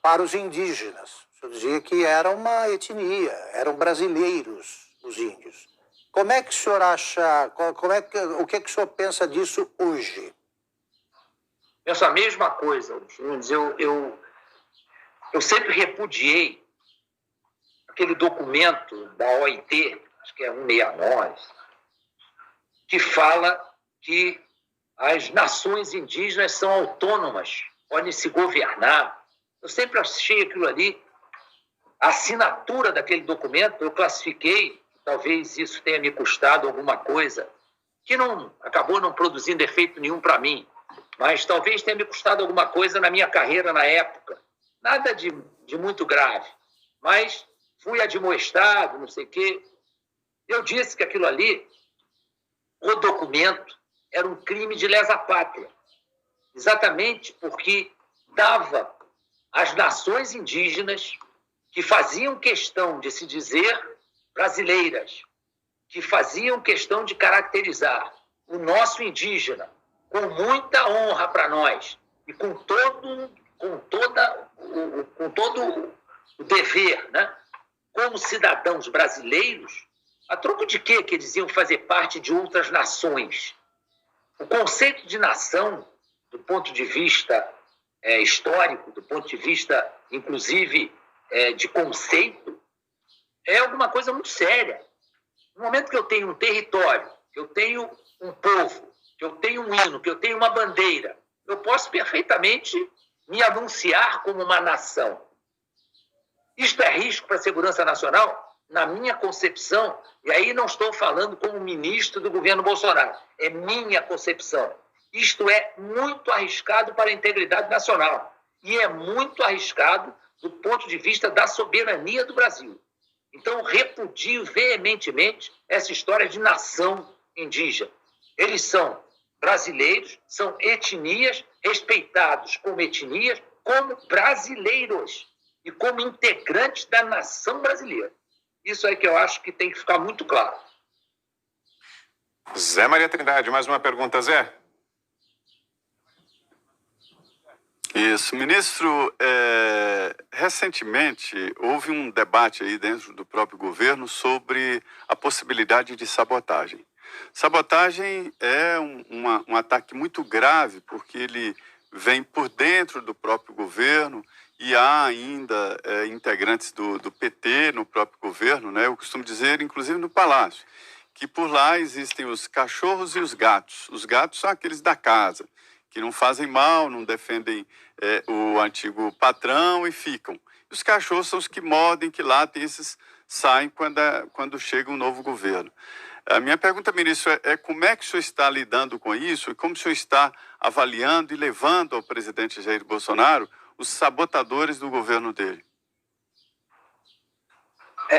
S5: para os indígenas. O O senhor dizia que era uma etnia, eram brasileiros os índios. Como é que o senhor acha, o que é que o senhor pensa disso hoje?
S2: Penso a mesma coisa, Nunes. Eu sempre repudiei aquele documento da OIT, acho que é 169, que fala que as nações indígenas são autônomas, podem se governar. Eu sempre achei aquilo ali, a assinatura daquele documento, eu classifiquei, talvez isso tenha me custado alguma coisa, que acabou não produzindo efeito nenhum para mim, mas talvez tenha me custado alguma coisa na minha carreira na época. Nada de muito grave, mas fui admoestado, não sei o quê. Eu disse que aquilo ali, o documento, era um crime de lesa pátria, exatamente porque dava às nações indígenas que faziam questão de se dizer brasileiras, que faziam questão de caracterizar o nosso indígena com muita honra para nós e com todo o dever, né? Como cidadãos brasileiros, a troco de quê que eles iam fazer parte de outras nações? O conceito de nação, do ponto de vista histórico, do ponto de vista, inclusive, de conceito, é alguma coisa muito séria. No momento que eu tenho um território, que eu tenho um povo, que eu tenho um hino, que eu tenho uma bandeira, eu posso perfeitamente me anunciar como uma nação. Isto é risco para a segurança nacional? Na minha concepção, e aí não estou falando como ministro do governo Bolsonaro, é minha concepção. Isto é muito arriscado para a integridade nacional e é muito arriscado do ponto de vista da soberania do Brasil. Então, repudio veementemente essa história de nação indígena. Eles são brasileiros, são etnias, respeitados como etnias, como brasileiros e como integrantes da nação brasileira. Isso é que eu acho que tem que ficar muito claro.
S1: Zé Maria Trindade, mais uma pergunta, Zé.
S6: Isso, ministro, recentemente houve um debate aí dentro do próprio governo sobre a possibilidade de sabotagem. Sabotagem é um ataque muito grave, porque ele vem por dentro do próprio governo e há ainda integrantes do PT no próprio governo, né? Eu costumo dizer, inclusive no Palácio, que por lá existem os cachorros e os gatos. Os gatos são aqueles da casa, que não fazem mal, não defendem o antigo patrão e ficam. Os cachorros são os que mordem, que latem, esses saem quando chega um novo governo. A minha pergunta, ministro, é como é que o senhor está lidando com isso e como o senhor está avaliando e levando ao presidente Jair Bolsonaro os sabotadores do governo dele?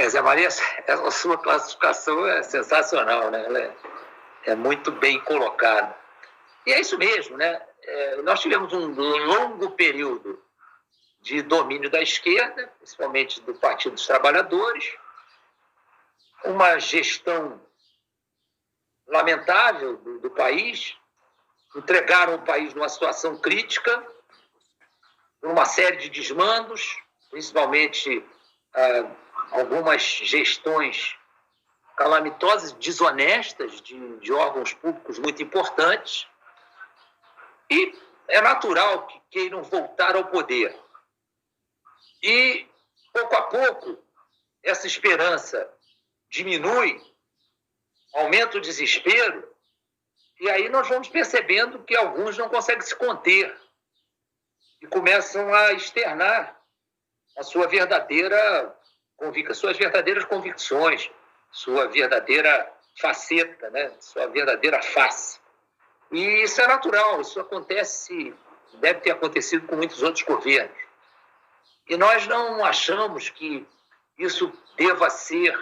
S2: Zé Maria, a sua classificação é sensacional, né? Ela é muito bem colocada. E é isso mesmo, né? Nós tivemos um longo período de domínio da esquerda, principalmente do Partido dos Trabalhadores, uma gestão lamentável do país, entregaram o país numa situação crítica, por uma série de desmandos, principalmente algumas gestões calamitosas, desonestas de órgãos públicos muito importantes, e é natural que queiram voltar ao poder. E, pouco a pouco, essa esperança diminui, aumenta o desespero, e aí nós vamos percebendo que alguns não conseguem se conter e começam a externar suas verdadeiras convicções, sua verdadeira faceta, né? Sua verdadeira face. E isso é natural, isso acontece, deve ter acontecido com muitos outros governos. E nós não achamos que isso deva ser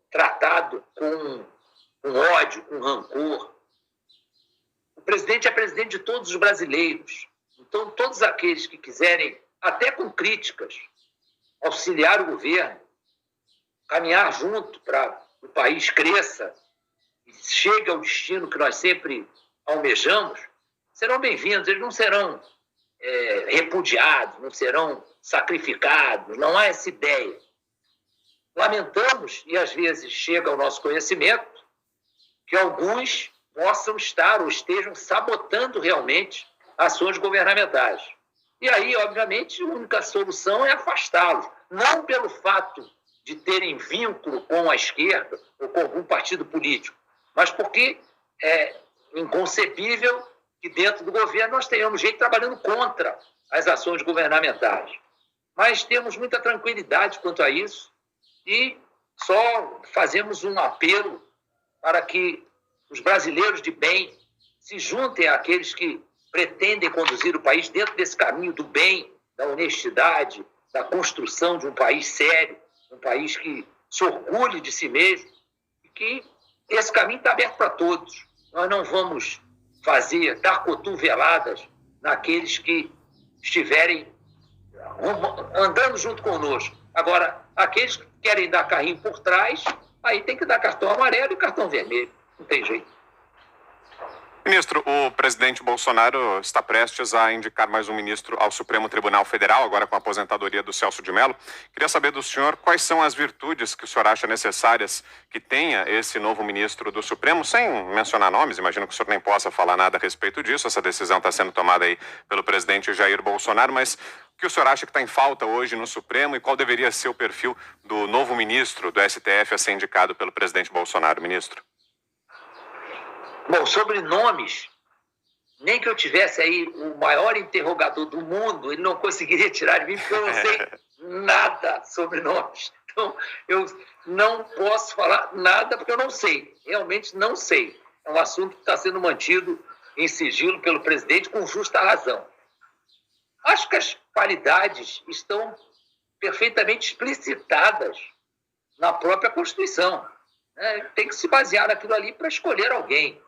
S2: tratado com ódio, com rancor. O presidente é presidente de todos os brasileiros. Então, todos aqueles que quiserem, até com críticas, auxiliar o governo, caminhar junto para que o país cresça e chegue ao destino que nós sempre almejamos, serão bem-vindos. Eles não serão repudiados, não serão sacrificados, não há essa ideia. Lamentamos, e às vezes chega ao nosso conhecimento, que alguns possam estar ou estejam sabotando realmente ações governamentais. E aí, obviamente, a única solução é afastá-los. Não pelo fato de terem vínculo com a esquerda ou com algum partido político, mas porque é inconcebível que dentro do governo nós tenhamos gente trabalhando contra as ações governamentais. Mas temos muita tranquilidade quanto a isso e só fazemos um apelo para que os brasileiros de bem se juntem àqueles que pretendem conduzir o país dentro desse caminho do bem, da honestidade, da construção de um país sério, um país que se orgulhe de si mesmo, e que esse caminho está aberto para todos. Nós não vamos dar cotoveladas naqueles que estiverem andando junto conosco. Agora, aqueles que querem dar carrinho por trás, aí tem que dar cartão amarelo e cartão vermelho. Não tem jeito.
S1: Ministro, o presidente Bolsonaro está prestes a indicar mais um ministro ao Supremo Tribunal Federal, agora com a aposentadoria do Celso de Mello. Queria saber do senhor quais são as virtudes que o senhor acha necessárias que tenha esse novo ministro do Supremo, sem mencionar nomes, imagino que o senhor nem possa falar nada a respeito disso, essa decisão está sendo tomada aí pelo presidente Jair Bolsonaro, mas o que o senhor acha que está em falta hoje no Supremo e qual deveria ser o perfil do novo ministro do STF a ser indicado pelo presidente Bolsonaro, ministro?
S2: Bom, sobre nomes, nem que eu tivesse aí o maior interrogador do mundo, ele não conseguiria tirar de mim, porque eu não sei nada sobre nomes. Então, eu não posso falar nada porque eu não sei, realmente não sei. É um assunto que está sendo mantido em sigilo pelo presidente com justa razão. Acho que as qualidades estão perfeitamente explicitadas na própria Constituição. Tem que se basear naquilo ali para escolher alguém.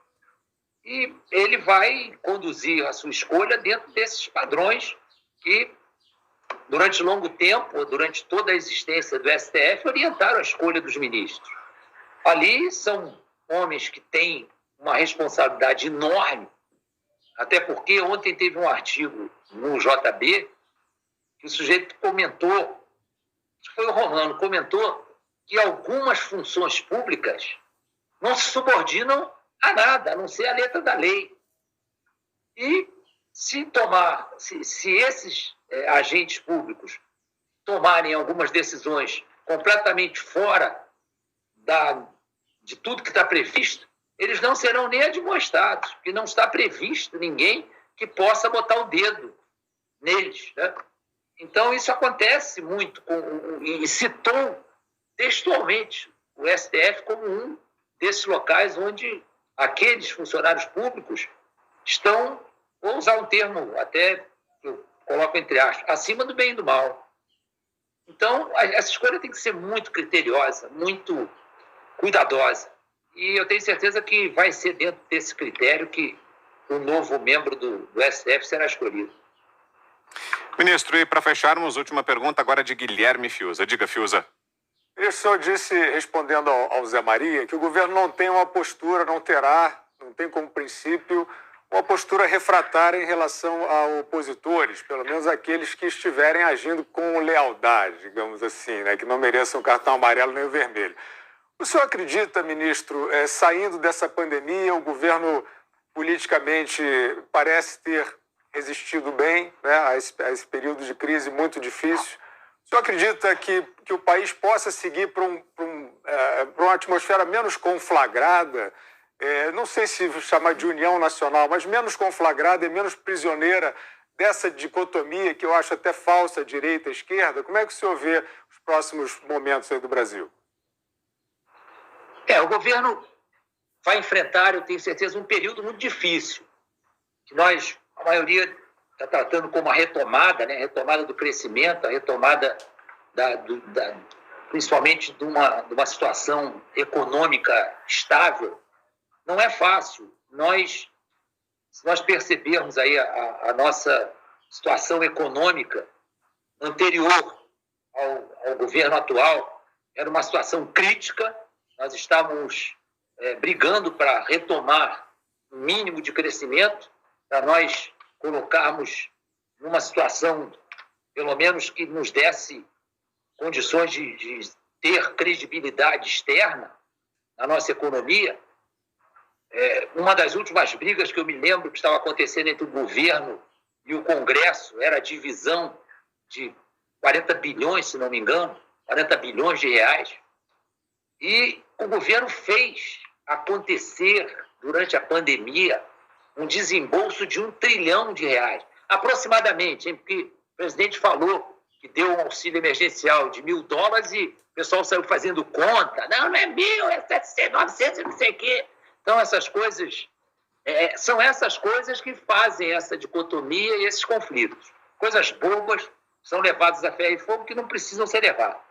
S2: E ele vai conduzir a sua escolha dentro desses padrões que, durante longo tempo, durante toda a existência do STF, orientaram a escolha dos ministros. Ali são homens que têm uma responsabilidade enorme, até porque ontem teve um artigo no JB que o sujeito comentou, acho que foi o Romano, comentou que algumas funções públicas não se subordinam a nada, a não ser a letra da lei. E se esses agentes públicos tomarem algumas decisões completamente fora de tudo que está previsto, eles não serão nem admoestados, porque não está previsto ninguém que possa botar o dedo neles, né? Então, isso acontece muito, e citou textualmente o STF como um desses locais onde aqueles funcionários públicos estão, vou usar um termo até que eu coloco entre aspas, acima do bem e do mal. Então, essa escolha tem que ser muito criteriosa, muito cuidadosa. E eu tenho certeza que vai ser dentro desse critério que o novo membro do STF será escolhido.
S1: Ministro, e para fecharmos, última pergunta agora de Guilherme Fiuza. Diga, Fiuza.
S3: O senhor disse, respondendo ao Zé Maria, que o governo não tem uma postura, não tem como princípio uma postura refratária em relação a opositores, pelo menos aqueles que estiverem agindo com lealdade, digamos assim, né, que não mereçam o cartão amarelo nem o vermelho. O senhor acredita, ministro, saindo dessa pandemia, o governo politicamente parece ter resistido bem, né, a esse período de crise muito difícil? O senhor acredita que o país possa seguir para uma atmosfera menos conflagrada, não sei se chamar de união nacional, mas menos conflagrada e menos prisioneira dessa dicotomia que eu acho até falsa, direita e esquerda? Como é que o senhor vê os próximos momentos aí do Brasil?
S2: O governo vai enfrentar, eu tenho certeza, um período muito difícil, que nós, a maioria, está tratando como a retomada, né? A retomada do crescimento, a retomada principalmente de uma situação econômica estável. Não é fácil. Se nós percebermos aí a nossa situação econômica anterior ao governo atual, era uma situação crítica. Nós estávamos brigando para retomar o mínimo de crescimento, para nós colocarmos numa situação pelo menos que nos desse condições de ter credibilidade externa na nossa economia. Uma das últimas brigas que eu me lembro que estava acontecendo entre o governo e o Congresso era a divisão de 40 bilhões, se não me engano, 40 bilhões de reais. E o governo fez acontecer, durante a pandemia, um desembolso de R$1 trilhão, aproximadamente, hein? Porque o presidente falou que deu um auxílio emergencial de $1.000 e o pessoal saiu fazendo conta. Não é 1.000, é 700, 900, não sei o quê. Então, essas coisas, são essas coisas que fazem essa dicotomia e esses conflitos. Coisas bobas são levadas a ferro e fogo que não precisam ser levadas.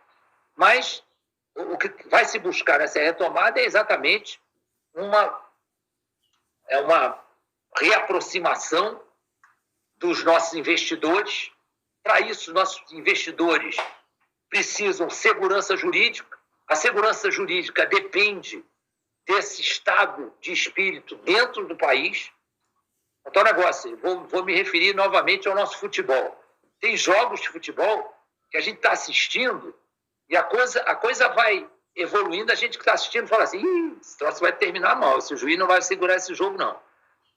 S2: Mas o que vai se buscar nessa retomada é exatamente uma reaproximação dos nossos investidores. Para isso, nossos investidores precisam de segurança jurídica. A segurança jurídica depende desse estado de espírito dentro do país. Então, negócio, vou me referir novamente ao nosso futebol. Tem jogos de futebol que a gente está assistindo e a coisa vai evoluindo, a gente que está assistindo fala assim, esse troço vai terminar mal, esse juiz não vai segurar esse jogo, não.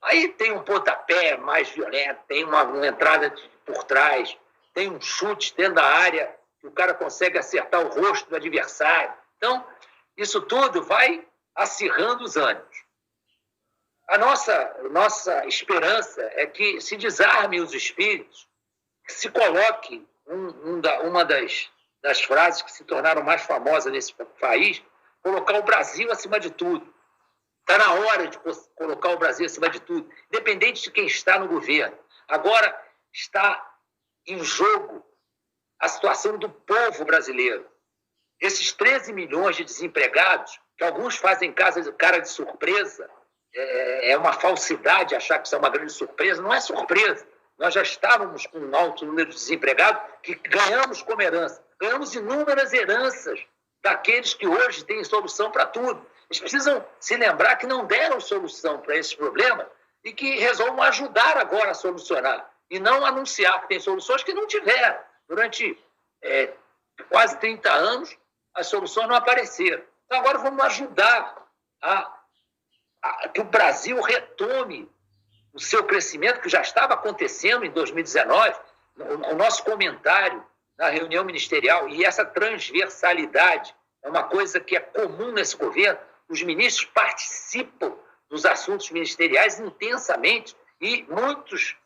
S2: Aí tem um pontapé mais violento, tem uma entrada por trás, tem um chute dentro da área, que o cara consegue acertar o rosto do adversário. Então, isso tudo vai acirrando os ânimos. A nossa esperança é que se desarme os espíritos, que se coloque uma das frases que se tornaram mais famosas nesse país, colocar o Brasil acima de tudo. Está na hora de colocar o Brasil acima de tudo, independente de quem está no governo. Agora está em jogo a situação do povo brasileiro. Esses 13 milhões de desempregados, que alguns fazem cara de surpresa, é uma falsidade achar que isso é uma grande surpresa, não é surpresa. Nós já estávamos com um alto número de desempregados que ganhamos como herança. Ganhamos inúmeras heranças daqueles que hoje têm solução para tudo. Eles precisam se lembrar que não deram solução para esses problemas e que resolvam ajudar agora a solucionar. E não anunciar que tem soluções que não tiveram. Durante quase 30 anos, as soluções não apareceram. Então, agora vamos ajudar a que o Brasil retome o seu crescimento, que já estava acontecendo em 2019. O nosso comentário na reunião ministerial, e essa transversalidade é uma coisa que é comum nesse governo, os ministros participam dos assuntos ministeriais intensamente e muitos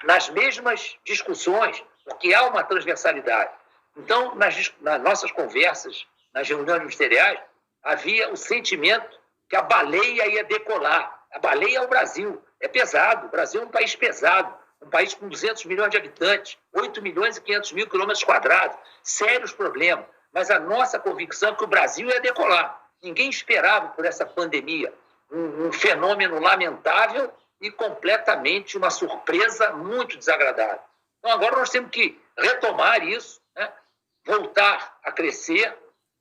S2: nas mesmas discussões, porque há uma transversalidade. Então, nas nossas conversas, nas reuniões ministeriais, havia o sentimento que a baleia ia decolar. A baleia é o Brasil. É pesado. O Brasil é um país pesado. Um país com 200 milhões de habitantes, 8 milhões e 500 mil quilômetros quadrados. Sérios problemas. Mas a nossa convicção é que o Brasil ia decolar. Ninguém esperava por essa pandemia. Um fenômeno lamentável e completamente uma surpresa muito desagradável. Então, agora nós temos que retomar isso, né? Voltar a crescer,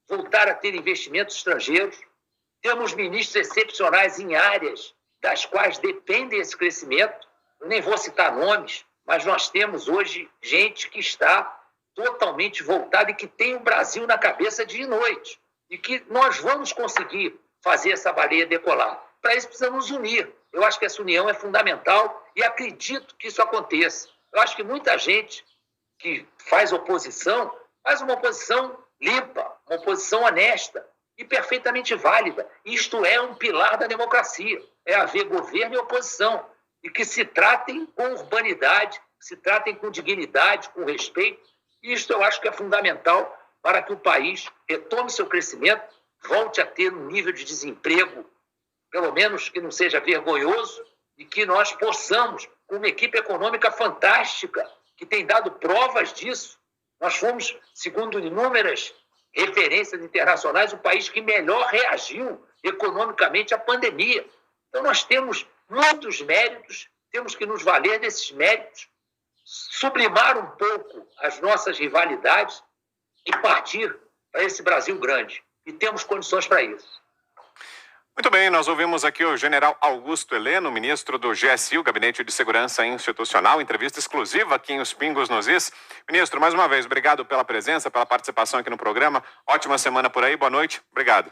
S2: voltar a ter investimentos estrangeiros. Temos ministros excepcionais em áreas das quais depende esse crescimento. Eu nem vou citar nomes, mas nós temos hoje gente que está totalmente voltada e que tem o Brasil na cabeça dia e noite. E que nós vamos conseguir fazer essa baleia decolar. Para isso precisamos nos unir. Eu acho que essa união é fundamental e acredito que isso aconteça. Eu acho que muita gente que faz oposição, faz uma oposição limpa, uma oposição honesta e perfeitamente válida. Isto é um pilar da democracia. É haver governo e oposição. E que se tratem com urbanidade, se tratem com dignidade, com respeito. Isto eu acho que é fundamental para que o país retome seu crescimento, volte a ter um nível de desemprego, pelo menos que não seja vergonhoso, e que nós possamos, com uma equipe econômica fantástica, que tem dado provas disso. Nós fomos, segundo inúmeras referências internacionais, o país que melhor reagiu economicamente à pandemia. Então, nós temos muitos méritos, temos que nos valer desses méritos, sublimar um pouco as nossas rivalidades e partir para esse Brasil grande. E temos condições para isso.
S1: Muito bem, nós ouvimos aqui o general Augusto Heleno, ministro do GSI, o Gabinete de Segurança Institucional, entrevista exclusiva aqui em Os Pingos nos Is. Ministro, mais uma vez, obrigado pela presença, pela participação aqui no programa. Ótima semana por aí, boa noite, obrigado.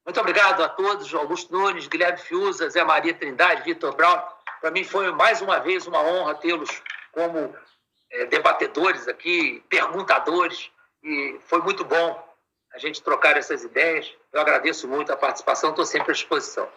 S2: Muito obrigado a todos, Augusto Nunes, Guilherme Fiuza, Zé Maria Trindade, Vitor Brown. Para mim foi mais uma vez uma honra tê-los como debatedores aqui, perguntadores, e foi muito bom a gente trocar essas ideias. Eu agradeço muito a participação, estou sempre à disposição.